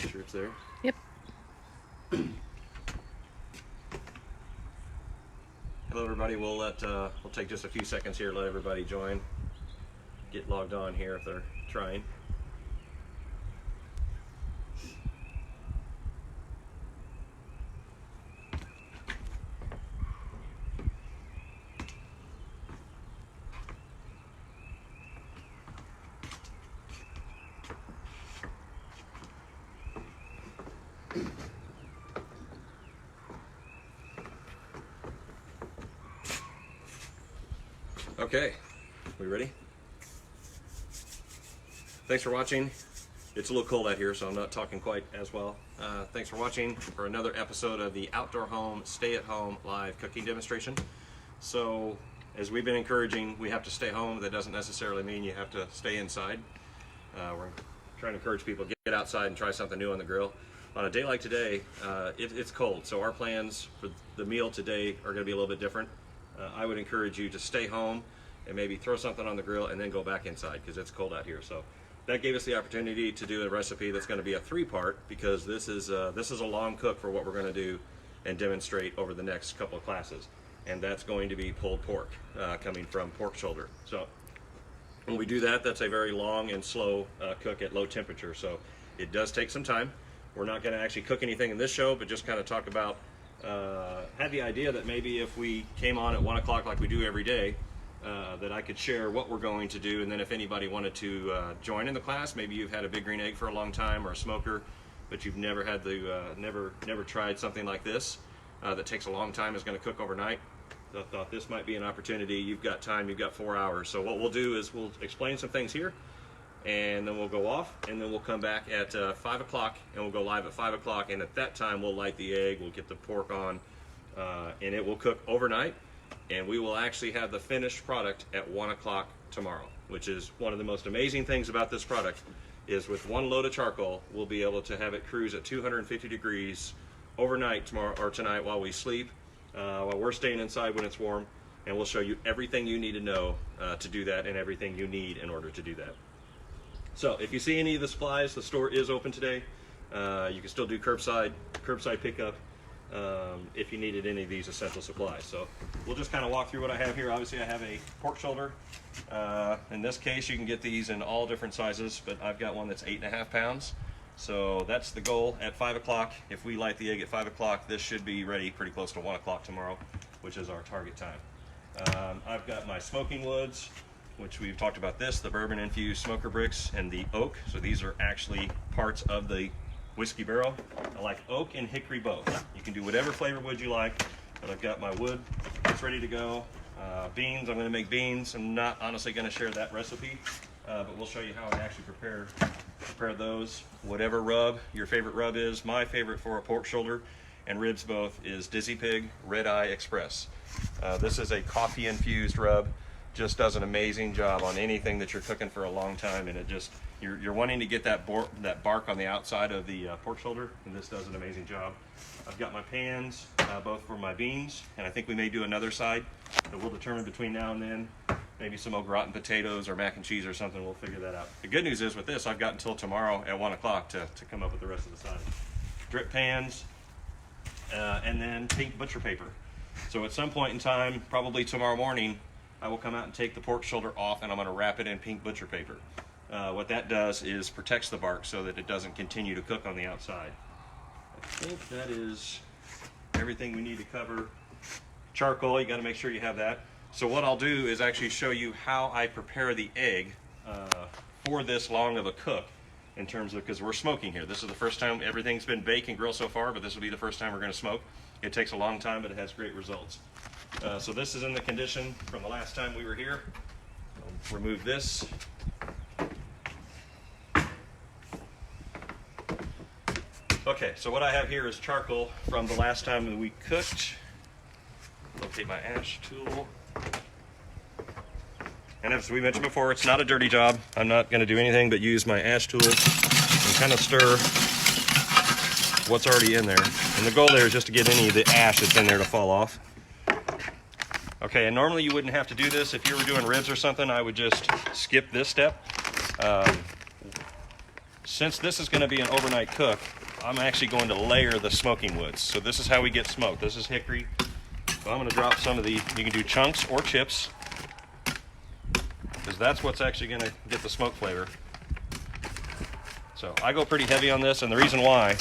Sure it's there? Yep. Hello everybody, we'll take just a few seconds here, let everybody join. Get logged on here if they're trying. Okay, we ready? Thanks for watching. It's a little cold out here, so I'm not talking quite as well. Thanks for watching for another episode of the Outdoor Home Stay-at-Home Live Cooking Demonstration. So, as we've been encouraging, we have to stay home. That doesn't necessarily mean you have to stay inside. We're trying to encourage people to get outside and try something new on the grill. On a day like today, it's cold, so our plans for the meal today are going to be a little bit different. I would encourage you to stay home and maybe throw something on the grill and then go back inside because it's cold out here. So that gave us the opportunity to do a recipe that's going to be a three-part because this is a long cook for what we're going to do and demonstrate over the next couple of classes. And that's going to be pulled pork coming from pork shoulder. So when we do that, that's a very long and slow cook at low temperature. So it does take some time. We're not going to actually cook anything in this show, but just kind of talk about had the idea that maybe if we came on at 1 o'clock like we do every day, that I could share what we're going to do, and then if anybody wanted to join in the class, maybe you've had a big green egg for a long time or a smoker, but you've never had the never tried something like this that takes a long time, is going to cook overnight. So I thought this might be an opportunity. You've got time, you've got 4 hours. So what we'll do is we'll explain some things here, and then we'll go off, and then we'll come back at 5 o'clock, and we'll go live at 5 o'clock, and at that time we'll light the egg, we'll get the pork on, and it will cook overnight, and we will actually have the finished product at 1 o'clock tomorrow, which is one of the most amazing things about this product, is with one load of charcoal, we'll be able to have it cruise at 250 degrees overnight tomorrow or tonight while we sleep, while we're staying inside when it's warm, and we'll show you everything you need to know to do that and everything you need in order to do that. So if you see any of the supplies, the store is open today. You can still do curbside pickup if you needed any of these essential supplies. So we'll just kind of walk through what I have here. Obviously I have a pork shoulder. In this case you can get these in all different sizes, but I've got one that's 8.5 pounds. So that's the goal at 5 o'clock. If we light the egg at 5 o'clock, this should be ready pretty close to 1 o'clock tomorrow, which is our target time. I've got my smoking woods, which we've talked about this, the bourbon infused smoker bricks and the oak. So these are actually parts of the whiskey barrel. I like oak and hickory both. You can do whatever flavor wood you like, but I've got my wood that's ready to go. Beans, I'm gonna make beans. I'm not honestly gonna share that recipe, but we'll show you how I actually prepare those. Whatever rub your favorite rub is. My favorite for a pork shoulder and ribs both is Dizzy Pig Red Eye Express. This is a coffee infused rub. Just does an amazing job on anything that you're cooking for a long time, and it just you're wanting to get that bark on the outside of the pork shoulder, and this does an amazing job. I've got my pans both for my beans, and I think we may do another side that we'll determine between now and then. Maybe some au gratin potatoes or mac and cheese or something. We'll figure that out. The good news is with this, I've got until tomorrow at 1 o'clock to come up with the rest of the sides. Drip pans, and then pink butcher paper. So at some point in time, probably tomorrow morning, I will come out and take the pork shoulder off, and I'm going to wrap it in pink butcher paper. What that does is protects the bark so that it doesn't continue to cook on the outside. I think that is everything we need to cover. Charcoal, you got to make sure you have that. So what I'll do is actually show you how I prepare the egg for this long of a cook, in terms of, because we're smoking here. This is the first time. Everything's been bake and grill so far, but this will be the first time we're going to smoke. It takes a long time, but it has great results. So this is in the condition from the last time we were here. I'll remove this. Okay, so what I have here is charcoal from the last time that we cooked. Locate my ash tool. And as we mentioned before, it's not a dirty job. I'm not going to do anything but use my ash tool and kind of stir what's already in there. And the goal there is just to get any of the ash that's in there to fall off. Okay, and normally you wouldn't have to do this. If you were doing ribs or something, I would just skip this step. since this is going to be an overnight cook, I'm actually going to layer the smoking woods. So this is how we get smoked. This is hickory. So I'm going to drop some of the, you can do chunks or chips, because that's what's actually going to get the smoke flavor. So I go pretty heavy on this, and the reason why,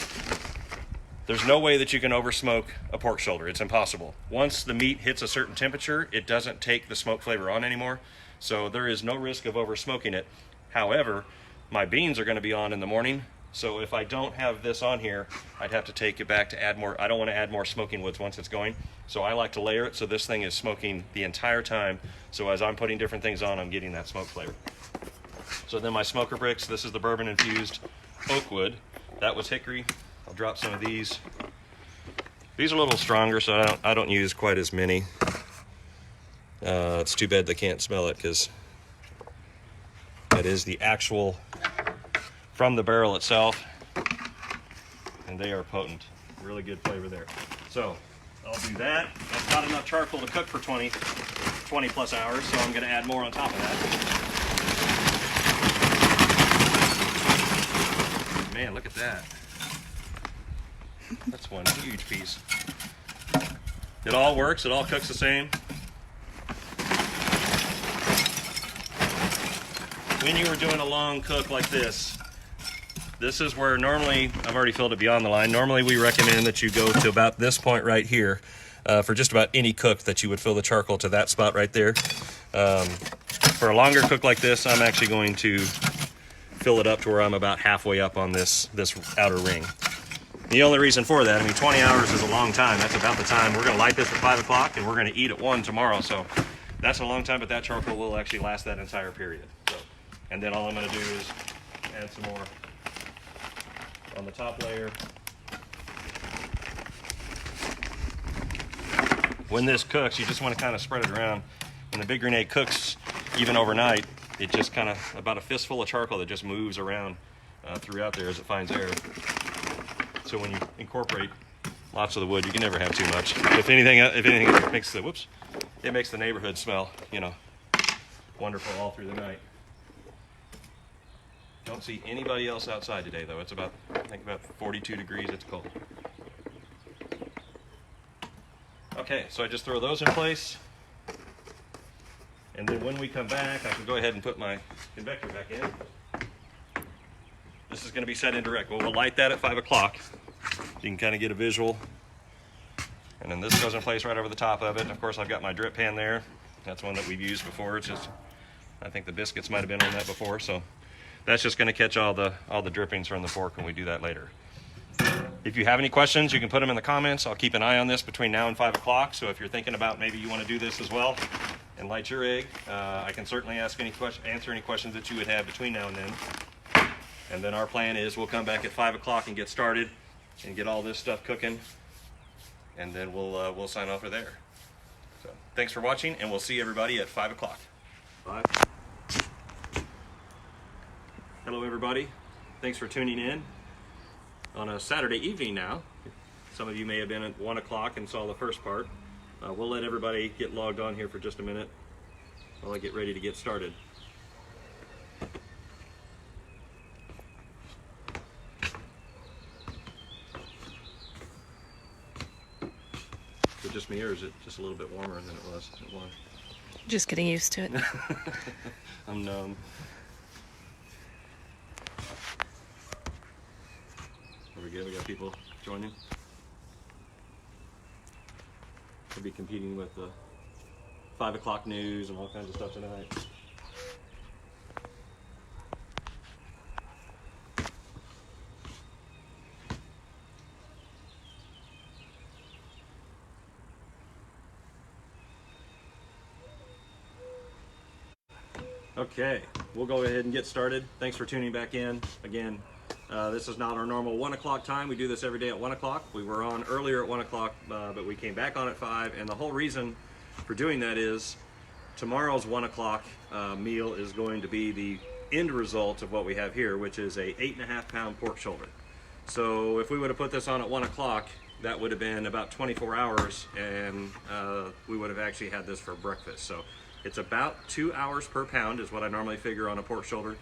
there's no way that you can over smoke a pork shoulder. It's impossible. Once the meat hits a certain temperature, it doesn't take the smoke flavor on anymore. So there is no risk of over smoking it. However, my beans are going to be on in the morning. So if I don't have this on here, I'd have to take it back to add more. I don't want to add more smoking woods once it's going. So I like to layer it so this thing is smoking the entire time. So as I'm putting different things on, I'm getting that smoke flavor. So then my smoker bricks, this is the bourbon infused oak wood. That was hickory. I'll drop some of these. These are a little stronger, so I don't use quite as many. It's too bad they can't smell it, because that is the actual from the barrel itself, and they are potent. Really good flavor there. So I'll do that. I've got enough charcoal to cook for 20 plus hours, so I'm going to add more on top of that. Man, look at that. That's one huge piece. It all works. It all cooks the same. When you are doing a long cook like this is where normally, I've already filled it beyond the line. Normally we recommend that you go to about this point right here for just about any cook, that you would fill the charcoal to that spot right there. For a longer cook like this, I'm actually going to fill it up to where I'm about halfway up on this outer ring. The only reason for that, I mean, 20 hours is a long time. That's about the time. We're going to light this at 5 o'clock, and we're going to eat at 1 tomorrow. So that's a long time, but that charcoal will actually last that entire period. So, and then all I'm going to do is add some more on the top layer. When this cooks, you just want to kind of spread it around. When the big grenade cooks, even overnight, it just kind of about a fistful of charcoal that just moves around throughout there as it finds air. So when you incorporate lots of the wood, you can never have too much. If anything, it makes the neighborhood smell, you know, wonderful all through the night. Don't see anybody else outside today, though. It's about, I think, about 42 degrees. It's cold. Okay, so I just throw those in place. And then when we come back, I can go ahead and put my convector back in. This is going to be set in direct. Well, we'll light that at 5 o'clock. So you can kind of get a visual. And then this goes in place right over the top of it. And of course, I've got my drip pan there. That's one that we've used before. It's just, I think the biscuits might have been on that before. So that's just going to catch all the drippings from the fork when we do that later. If you have any questions, you can put them in the comments. I'll keep an eye on this between now and 5 o'clock. So if you're thinking about maybe you want to do this as well and light your egg, I can certainly answer any questions that you would have between now and then. And then our plan is we'll come back at 5 o'clock and get started and get all this stuff cooking. And then we'll sign off for there. So thanks for watching, and we'll see everybody at 5 o'clock. Bye. Hello, everybody. Thanks for tuning in on a Saturday evening now. Some of you may have been at 1 o'clock and saw the first part. We'll let everybody get logged on here for just a minute while I get ready to get started. Is it just me, or is it just a little bit warmer than it was at 1? Just getting used to it. I'm numb. There we go, we got people joining. We'll be competing with the 5 o'clock news and all kinds of stuff tonight. Okay, we'll go ahead and get started. Thanks for tuning back in. Again, this is not our normal 1 o'clock time. We do this every day at 1 o'clock. We were on earlier at 1 o'clock, but we came back on at 5. And the whole reason for doing that is tomorrow's 1 o'clock meal is going to be the end result of what we have here, which is a 8.5 pound pork shoulder. So if we would have put this on at 1 o'clock, that would have been about 24 hours, and we would have actually had this for breakfast. So it's about 2 hours per pound is what I normally figure on a pork shoulder.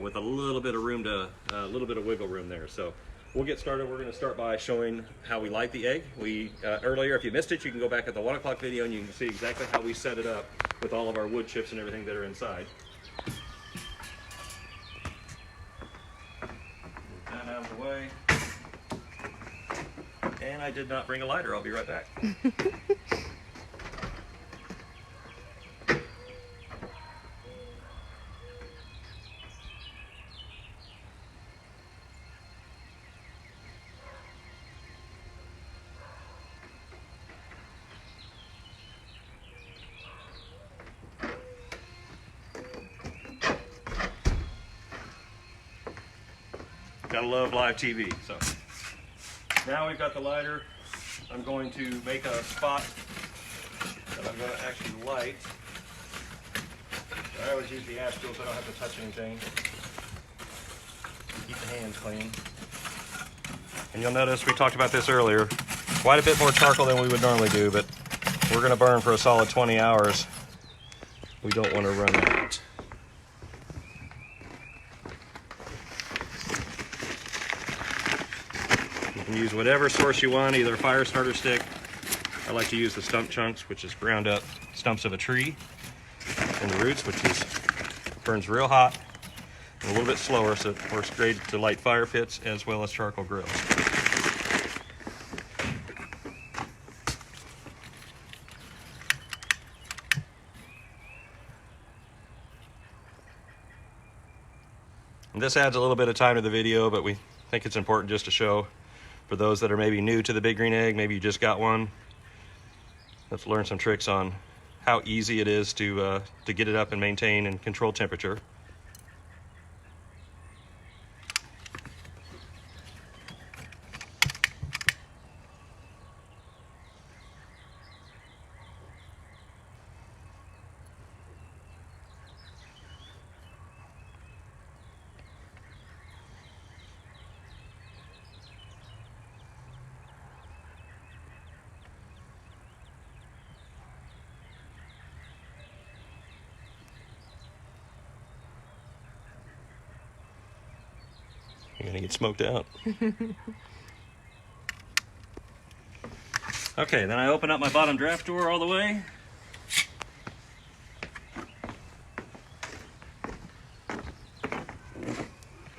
with a little bit of room to, a little bit of wiggle room there. So we'll get started. We're going to start by showing how we light the egg. We earlier, if you missed it, you can go back at the 1 o'clock video and you can see exactly how we set it up with all of our wood chips and everything that are inside. Move that out of the way. And I did not bring a lighter. I'll be right back. Gotta love live TV. So now we've got the lighter. I'm going to make a spot that I'm going to actually light. I always use the ash tool so I don't have to touch anything. Keep the hands clean. And you'll notice we talked about this earlier. Quite a bit more charcoal than we would normally do, but we're going to burn for a solid 20 hours. We don't want to run out. Use whatever source you want, either a fire starter stick. I like to use the stump chunks, which is ground up stumps of a tree, and the roots, which burns real hot and a little bit slower, so it works great to light fire pits as well as charcoal grills. And this adds a little bit of time to the video, but we think it's important just to show. For those that are maybe new to the Big Green Egg, maybe you just got one, let's learn some tricks on how easy it is to get it up and maintain and control temperature. You're gonna get smoked out. Okay, then I open up my bottom draft door all the way.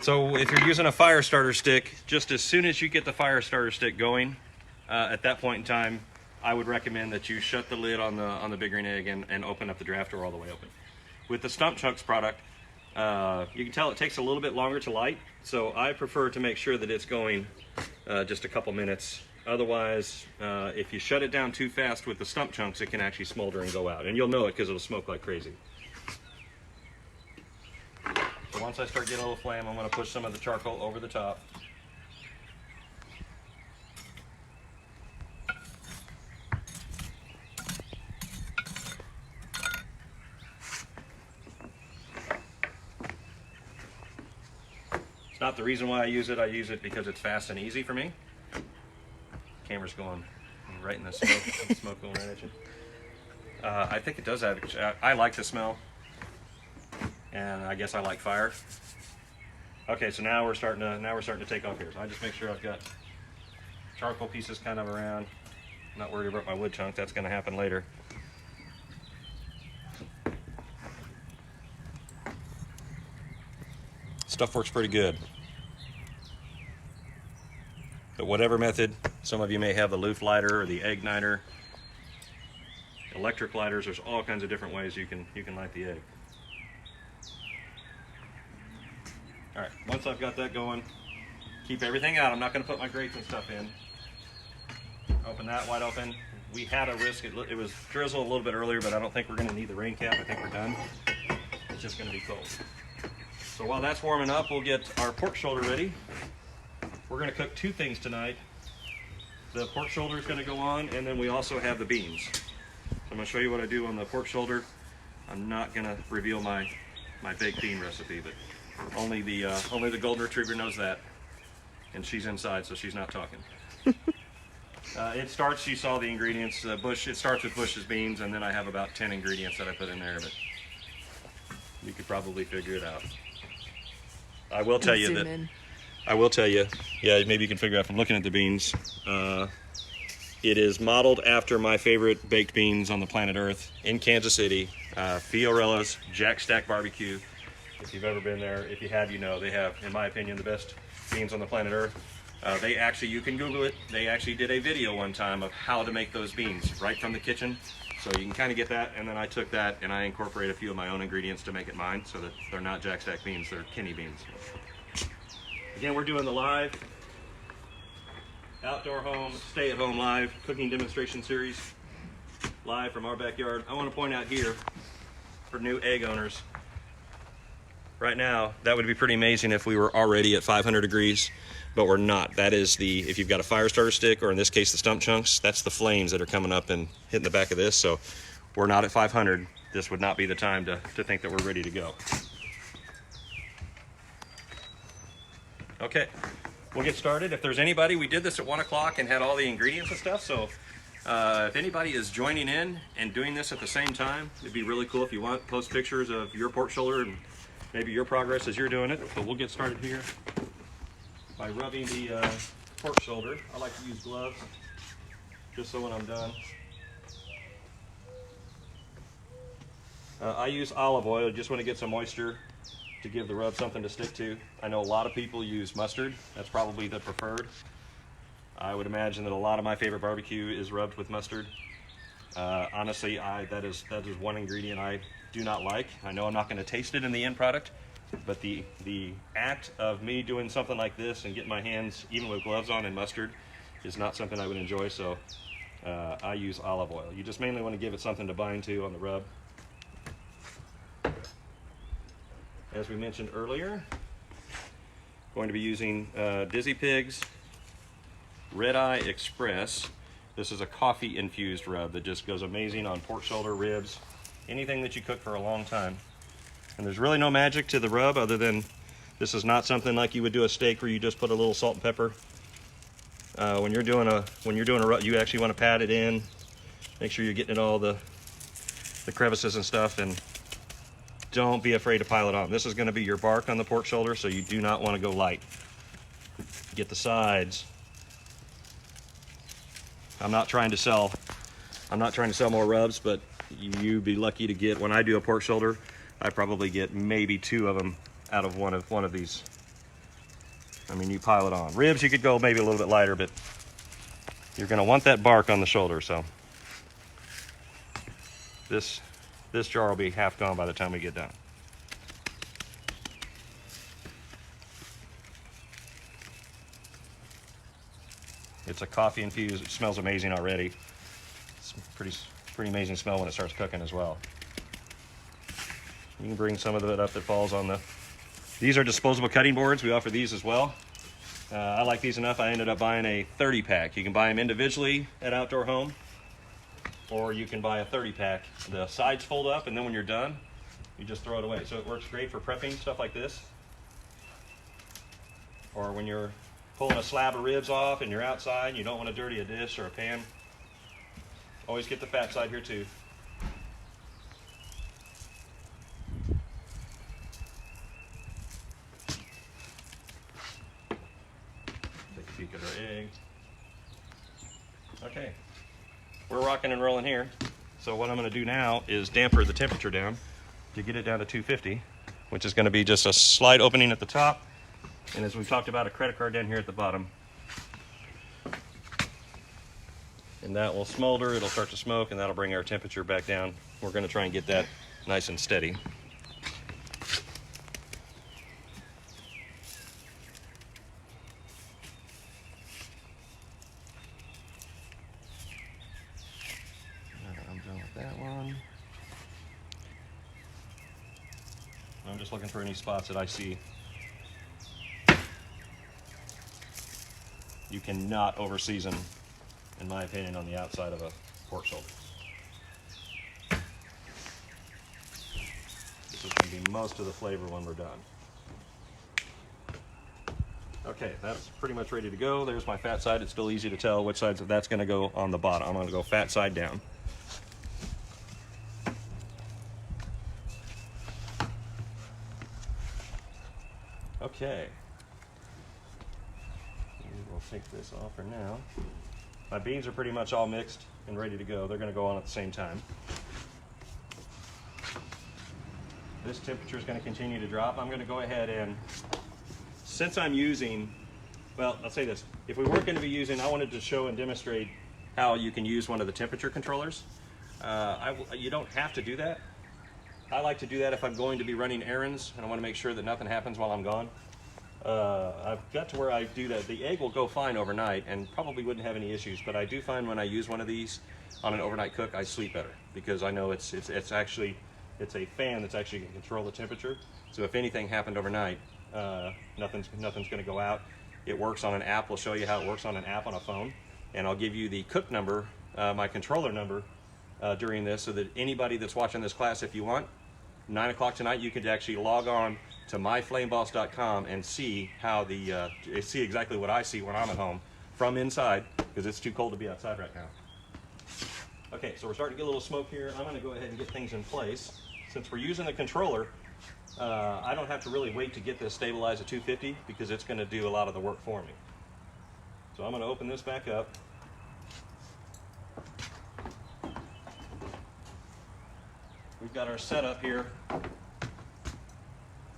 So if you're using a fire starter stick, just as soon as you get the fire starter stick going, at that point in time, I would recommend that you shut the lid on the Big Green Egg and open up the draft door all the way open. With the Stump Chunks product, you can tell it takes a little bit longer to light, so I prefer to make sure that it's going just a couple minutes. Otherwise, if you shut it down too fast with the Stump Chunks, it can actually smolder and go out, and you'll know it because it'll smoke like crazy. So once I start getting a little flame, I'm going to push some of the charcoal over the top. Not the reason why I use it because it's fast and easy for me. Camera's going right in the smoke, smoke going right at you. I think it does have, I like the smell, and I guess I like fire. Okay, so now we're starting to take off here. So I just make sure I've got charcoal pieces kind of around. I'm not worried about my wood chunk, that's gonna happen later. Stuff works pretty good. But whatever method, some of you may have the loop lighter or the egg niter, electric lighters. There's all kinds of different ways you can light the egg. All right, once I've got that going, keep everything out. I'm not going to put my grates and stuff in. Open that wide open. We had a risk. It was drizzle a little bit earlier, but I don't think we're going to need the rain cap. I think we're done. It's just going to be cold. So while that's warming up, we'll get our pork shoulder ready. We're going to cook two things tonight. The pork shoulder is going to go on, and then we also have the beans. So I'm going to show you what I do on the pork shoulder. I'm not going to reveal my baked bean recipe, but only the golden retriever knows that, and she's inside, so she's not talking. It starts, you saw the ingredients, it starts with Bush's beans, and then I have about 10 ingredients that I put in there, but you could probably figure it out. I will tell you Zoom that. in. I will tell you. Yeah, maybe you can figure out from looking at the beans. It is modeled after my favorite baked beans on the planet Earth in Kansas City, Fiorella's Jack Stack Barbecue. If you've ever been there, if you have, you know they have, in my opinion, the best beans on the planet Earth. They actually, you can Google it. They actually did a video one time of how to make those beans right from the kitchen. So you can kind of get that, and then I took that and I incorporated a few of my own ingredients to make it mine, so that they're not Jack Stack beans, they're Kenny beans. Again, we're doing the live outdoor home, stay-at-home live cooking demonstration series, live from our backyard. I want to point out here, for new egg owners, right now, that would be pretty amazing if we were already at 500 degrees, but we're not. That is if you've got a fire starter stick, or in this case, the stump chunks, that's the flames that are coming up and hitting the back of this, so we're not at 500. This would not be the time to think that we're ready to go. Okay, we'll get started. If there's anybody, we did this at 1 o'clock and had all the ingredients and stuff, so if anybody is joining in and doing this at the same time, it'd be really cool. If you want, post pictures of your pork shoulder and maybe your progress as you're doing it. But we'll get started here by rubbing the pork shoulder. I like to use gloves just so when I'm done. I use olive oil, just want to get some moisture to give the rub something to stick to. I know a lot of people use mustard. That's probably the preferred. I would imagine that a lot of my favorite barbecue is rubbed with mustard. Honestly, that is one ingredient I do not like. I know I'm not going to taste it in the end product, but the act of me doing something like this and getting my hands, even with gloves on, in mustard is not something I would enjoy, so I use olive oil. You just mainly want to give it something to bind to on the rub. As we mentioned earlier, going to be using Dizzy Pig's Red Eye Express. This is a coffee infused rub that just goes amazing on pork shoulder, ribs, anything that you cook for a long time. And there's really no magic to the rub other than this is not something like you would do a steak where you just put a little salt and pepper. When you're doing a rub, you actually want to pat it in, make sure you're getting it all the crevices and stuff, and don't be afraid to pile it on. This is going to be your bark on the pork shoulder, so you do not want to go light. Get the sides. I'm not trying to sell more rubs, but you'd be lucky to get, when I do a pork shoulder, I probably get maybe 2 of them out of one of these. I mean, you pile it on. Ribs, you could go maybe a little bit lighter, but you're going to want that bark on the shoulder, so this jar will be half gone by the time we get done. It's a coffee infused. It smells amazing already. It's pretty amazing smell when it starts cooking as well. You can bring some of it up that falls on the... These are disposable cutting boards. We offer these as well. I like these enough. I ended up buying a 30-pack. You can buy them individually at Outdoor Home, or you can buy a 30-pack. The sides fold up, and then when you're done, you just throw it away. So it works great for prepping stuff like this, or when you're pulling a slab of ribs off and you're outside and you don't want to dirty a dish or a pan. Always get the fat side here too. Take a peek at our egg. Okay. We're rocking and rolling here. So what I'm going to do now is damper the temperature down to get it down to 250, which is going to be just a slight opening at the top, and as we talked about, a credit card down here at the bottom. And that will smolder, it'll start to smoke, and that'll bring our temperature back down. We're going to try and get that nice and steady. I'm just looking for any spots that I see. You cannot over season, in my opinion, on the outside of a pork shoulder. This is going to be most of the flavor when we're done. Okay, that's pretty much ready to go. There's my fat side. It's still easy to tell which side that's going to go on the bottom. I'm going to go fat side down. Okay. We'll take this off for now. My beans are pretty much all mixed and ready to go. They're going to go on at the same time. This temperature is going to continue to drop. I'm going to go ahead and, since I'm using, well, I'll say this. If we weren't going to be using, I wanted to show and demonstrate how you can use one of the temperature controllers. You don't have to do that. I like to do that if I'm going to be running errands and I want to make sure that nothing happens while I'm gone. I've got to where I do that. The egg will go fine overnight and probably wouldn't have any issues, but I do find when I use one of these on an overnight cook, I sleep better because I know it's actually, it's a fan that's actually going to control the temperature. So if anything happened overnight, nothing's going to go out. It works on an app. We'll show you how it works on an app on a phone, and I'll give you the cook number, my controller number, during this, so that anybody that's watching this class, if you want, 9 o'clock tonight, you could actually log on to myflameboss.com and see how see exactly what I see when I'm at home from inside, because it's too cold to be outside right now. Okay, so we're starting to get a little smoke here. I'm going to go ahead and get things in place. Since we're using the controller, I don't have to really wait to get this stabilized at 250 because it's going to do a lot of the work for me. So I'm going to open this back up. We've got our setup here.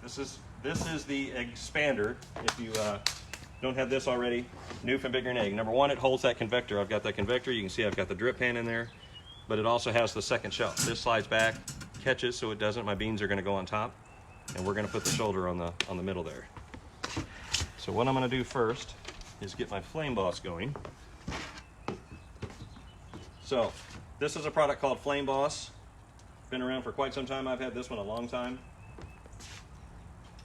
This is the expander. If you don't have this already, new from Bigger Egg. Number one, it holds that convector. I've got that convector. You can see I've got the drip pan in there, but it also has the second shelf. This slides back, catches so it doesn't. My beans are going to go on top, and we're going to put the shoulder on the middle there. So what I'm going to do first is get my Flame Boss going. So this is a product called Flame Boss. Been around for quite some time. I've had this one a long time.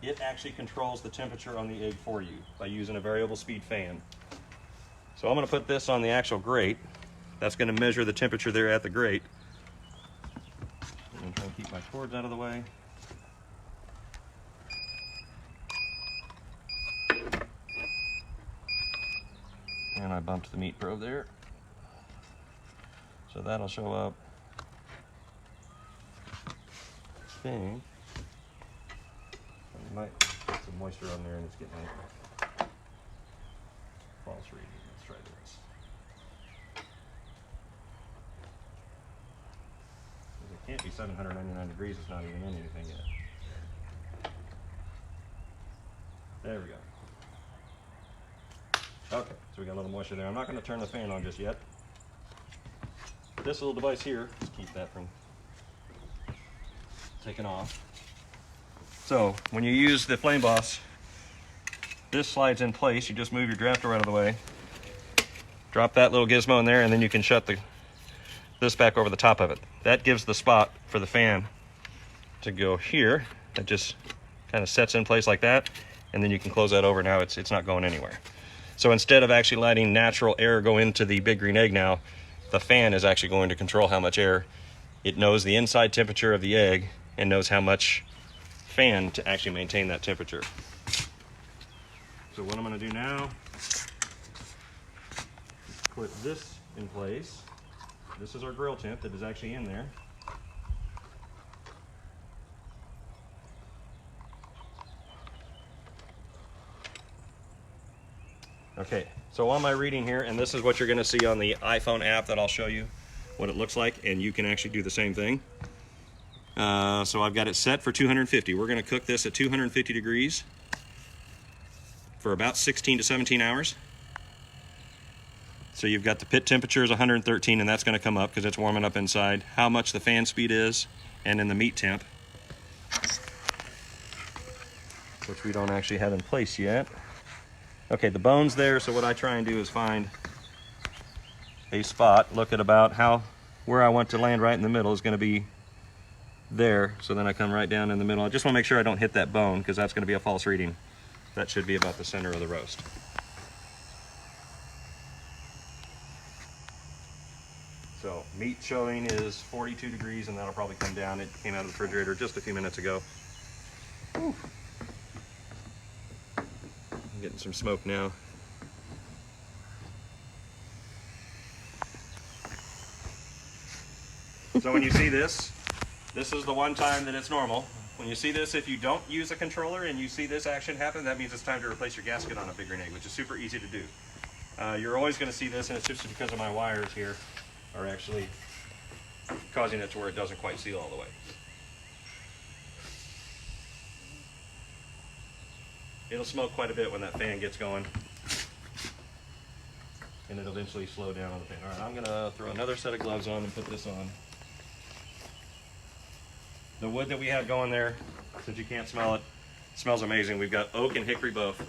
It actually controls the temperature on the egg for you by using a variable speed fan. So I'm going to put this on the actual grate. That's going to measure the temperature there at the grate. I'm going to try and keep my cords out of the way. And I bumped the meat probe there. So that'll show up. I think I might put some moisture on there and it's getting a false reading. Let's try this. It can't be 799 degrees, it's not even in anything yet. There we go. Okay, so we got a little moisture there. I'm not going to turn the fan on just yet. This little device here, let's keep that from taking off. So when you use the Flame Boss, this slides in place. You just move your draft door out of the way, drop that little gizmo in there, and then you can shut this back over the top of it. That gives the spot for the fan to go here. That just kind of sets in place like that, and then you can close that over. Now it's not going anywhere. So instead of actually letting natural air go into the Big Green Egg now, the fan is actually going to control how much air. It knows the inside temperature of the egg and knows how much fan to actually maintain that temperature. So what I'm going to do now, put this in place. This is our grill temp that is actually in there. Okay, so on my reading here, and this is what you're going to see on the iPhone app that I'll show you what it looks like, and you can actually do the same thing. So I've got it set for 250. We're going to cook this at 250 degrees for about 16 to 17 hours. So you've got the pit temperature is 113, and that's going to come up because it's warming up inside. How much the fan speed is, and then the meat temp, which we don't actually have in place yet. Okay, the bone's there, so what I try and do is find a spot, look at about where I want to land right in the middle is going to be there, so then I come right down in the middle. I just want to make sure I don't hit that bone because that's going to be a false reading. That should be about the center of the roast. So meat showing is 42 degrees, and that'll probably come down. It came out of the refrigerator just a few minutes ago. Whew. I'm getting some smoke now. So when you see this is the one time that it's normal. When you see this, if you don't use a controller and you see this action happen, that means it's time to replace your gasket on a big grenade, which is super easy to do. You're always going to see this, and it's just because of my wires here are actually causing it to where it doesn't quite seal all the way. It'll smoke quite a bit when that fan gets going, and it'll eventually slow down on the fan. All right, I'm going to throw another set of gloves on and put this on. The wood that we have going there, since you can't smell it, smells amazing. We've got oak and hickory both.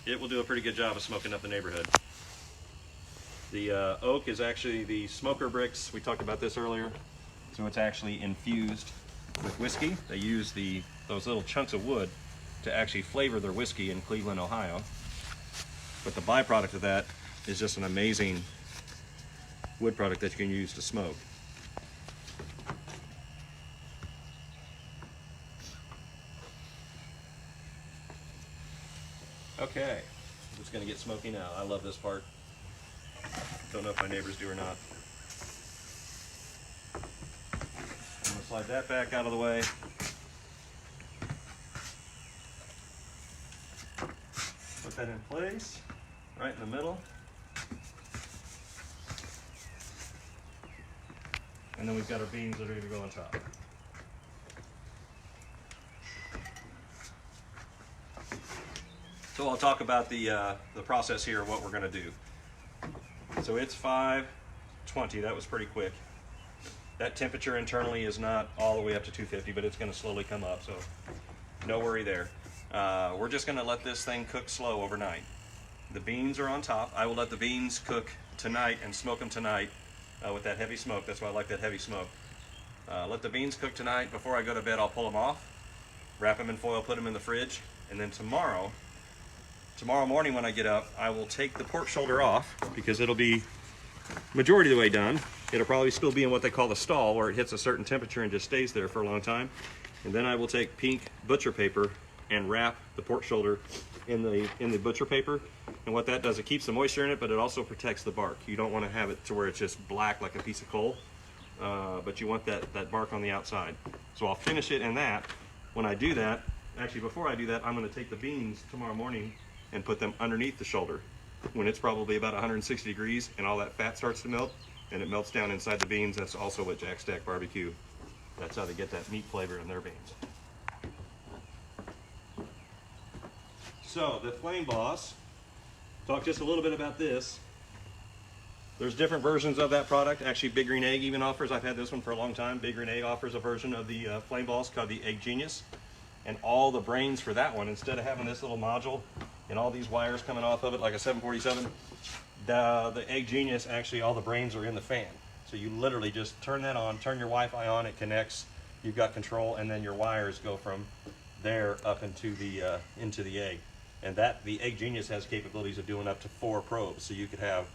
It will do a pretty good job of smoking up the neighborhood. The oak is actually the smoker bricks. We talked about this earlier. So it's actually infused with whiskey. They use those little chunks of wood to actually flavor their whiskey in Cleveland, Ohio. But the byproduct of that is just an amazing wood product that you can use to smoke. Okay, it's going to get smoky now. I love this part. Don't know if my neighbors do or not. I'm going to slide that back out of the way. Put that in place, right in the middle. And then we've got our beans that are going to go on top. So I'll talk about the process here, what we're going to do. So it's 520. That was pretty quick. That temperature internally is not all the way up to 250, but it's going to slowly come up, so no worry there. We're just going to let this thing cook slow overnight. The beans are on top. I will let the beans cook tonight and smoke them tonight with that heavy smoke. That's why I like that heavy smoke. Let the beans cook tonight. Before I go to bed, I'll pull them off, wrap them in foil, put them in the fridge, and then tomorrow morning when I get up, I will take the pork shoulder off because it'll be majority of the way done. It'll probably still be in what they call the stall, where it hits a certain temperature and just stays there for a long time. And then I will take pink butcher paper and wrap the pork shoulder in the butcher paper. And what that does, it keeps the moisture in it, but it also protects the bark. You don't want to have it to where it's just black like a piece of coal, but you want that bark on the outside. So I'll finish it in that. When I do that, actually before I do that, I'm going to take the beans tomorrow morning and put them underneath the shoulder when it's probably about 160 degrees and all that fat starts to melt, and it melts down inside the beans. That's also what Jack Stack Barbecue, that's how they get that meat flavor in their beans. So the Flame Boss, talk just a little bit about this. There's different versions of that product. Actually, Big Green Egg even offers, I've had this one for a long time, Big Green Egg offers a version of the Flame Boss called the Egg Genius. And all the brains for that one, instead of having this little module and all these wires coming off of it like a 747, the Egg Genius, actually all the brains are in the fan. So you literally just turn that on, turn your Wi-Fi on, it connects, you've got control, and then your wires go from there up into the egg. And the Egg Genius has capabilities of doing up to 4 probes, so you could have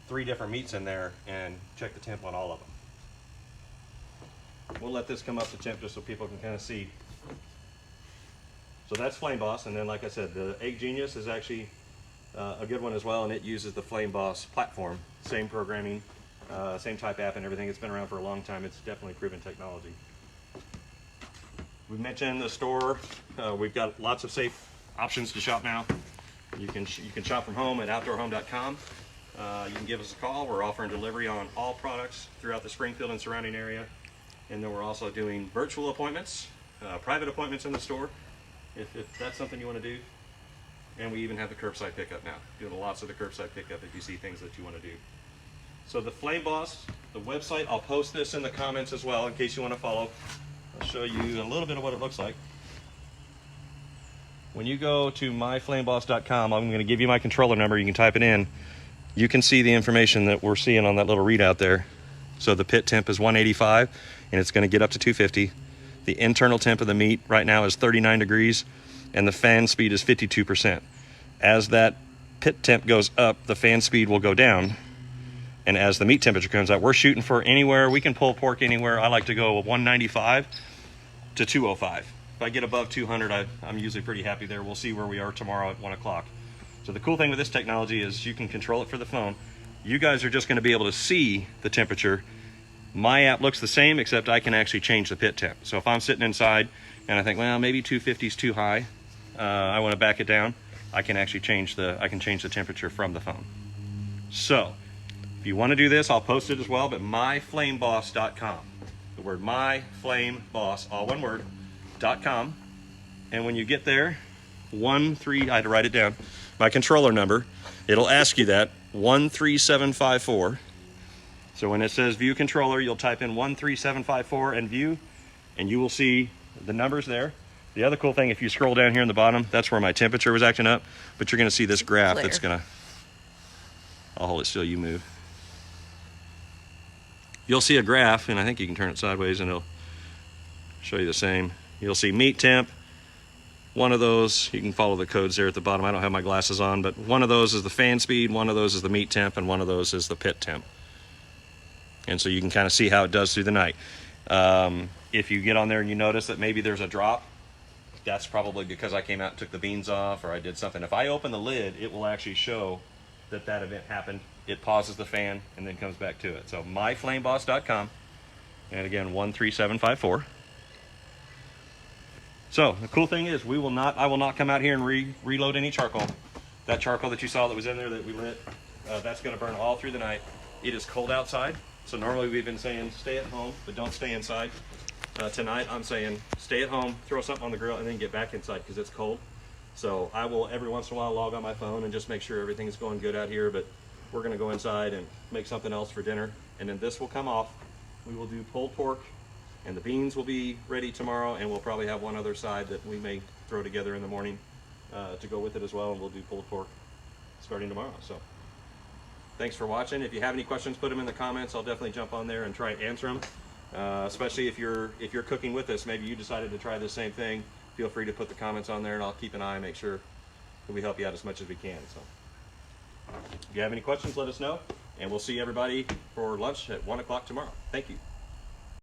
3 different meats in there and check the temp on all of them. We'll let this come up to temp just so people can kind of see. So that's Flame Boss, and then like I said, the Egg Genius is actually a good one as well, and it uses the Flame Boss platform. Same programming, same type app and everything. It's been around for a long time. It's definitely proven technology. We mentioned the store. We've got lots of safe options to shop now. You can shop from home at outdoorhome.com. You can give us a call. We're offering delivery on all products throughout the Springfield and surrounding area. And then we're also doing virtual appointments, private appointments in the store, if that's something you want to do. And we even have the curbside pickup now. Doing lots of the curbside pickup if you see things that you want to do. So the Flame Boss, the website, I'll post this in the comments as well in case you want to follow. I'll show you a little bit of what it looks like. When you go to myflameboss.com, I'm going to give you my controller number. You can type it in. You can see the information that we're seeing on that little readout there. So the pit temp is 185, and it's going to get up to 250. The internal temp of the meat right now is 39 degrees, and the fan speed is 52%. As that pit temp goes up, the fan speed will go down. And as the meat temperature comes out, we're shooting for anywhere. We can pull pork anywhere. I like to go 195 to 205. If I get above 200, I'm usually pretty happy there. We'll see where we are tomorrow at 1 o'clock. So the cool thing with this technology is you can control it for the phone. You guys are just going to be able to see the temperature My app looks the same, except I can actually change the pit temp. So if I'm sitting inside and I think, well, maybe 250 is too high, I want to back it down, I can actually change the temperature from the phone. So if you want to do this, I'll post it as well, but myflameboss.com. The word myflameboss, all one word, .com. And when you get there, I had to write it down, my controller number, it'll ask you that, 13754. So when it says view controller, you'll type in 13754 and view, and you will see the numbers there. The other cool thing, if you scroll down here in the bottom, that's where my temperature was acting up, but you're gonna see this graph that's gonna, I'll hold it still, you move. You'll see a graph, and I think you can turn it sideways and it'll show you the same. You'll see meat temp, one of those, you can follow the codes there at the bottom. I don't have my glasses on, but one of those is the fan speed, one of those is the meat temp, and one of those is the pit temp. And so you can kind of see how it does through the night. If you get on there and you notice that maybe there's a drop, that's probably because I came out and took the beans off or I did something. If I open the lid, it will actually show that that event happened. It pauses the fan and then comes back to it. So myflameboss.com, and again 13754. So the cool thing is I will not come out here and reload any charcoal. That charcoal that you saw that was in there that we lit, that's going to burn all through the night. It is cold outside, so normally we've been saying stay at home, but don't stay inside. Tonight I'm saying stay at home, throw something on the grill, and then get back inside because it's cold. So I will every once in a while log on my phone and just make sure everything is going good out here, but we're going to go inside and make something else for dinner, and then this will come off. We will do pulled pork, and the beans will be ready tomorrow, and we'll probably have one other side that we may throw together in the morning to go with it as well, and we'll do pulled pork starting tomorrow. So thanks for watching. If you have any questions, put them in the comments. I'll definitely jump on there and try and answer them. Especially if you're cooking with us, maybe you decided to try the same thing. Feel free to put the comments on there, and I'll keep an eye and make sure that we help you out as much as we can. So if you have any questions, let us know, and we'll see everybody for lunch at 1 o'clock tomorrow. Thank you.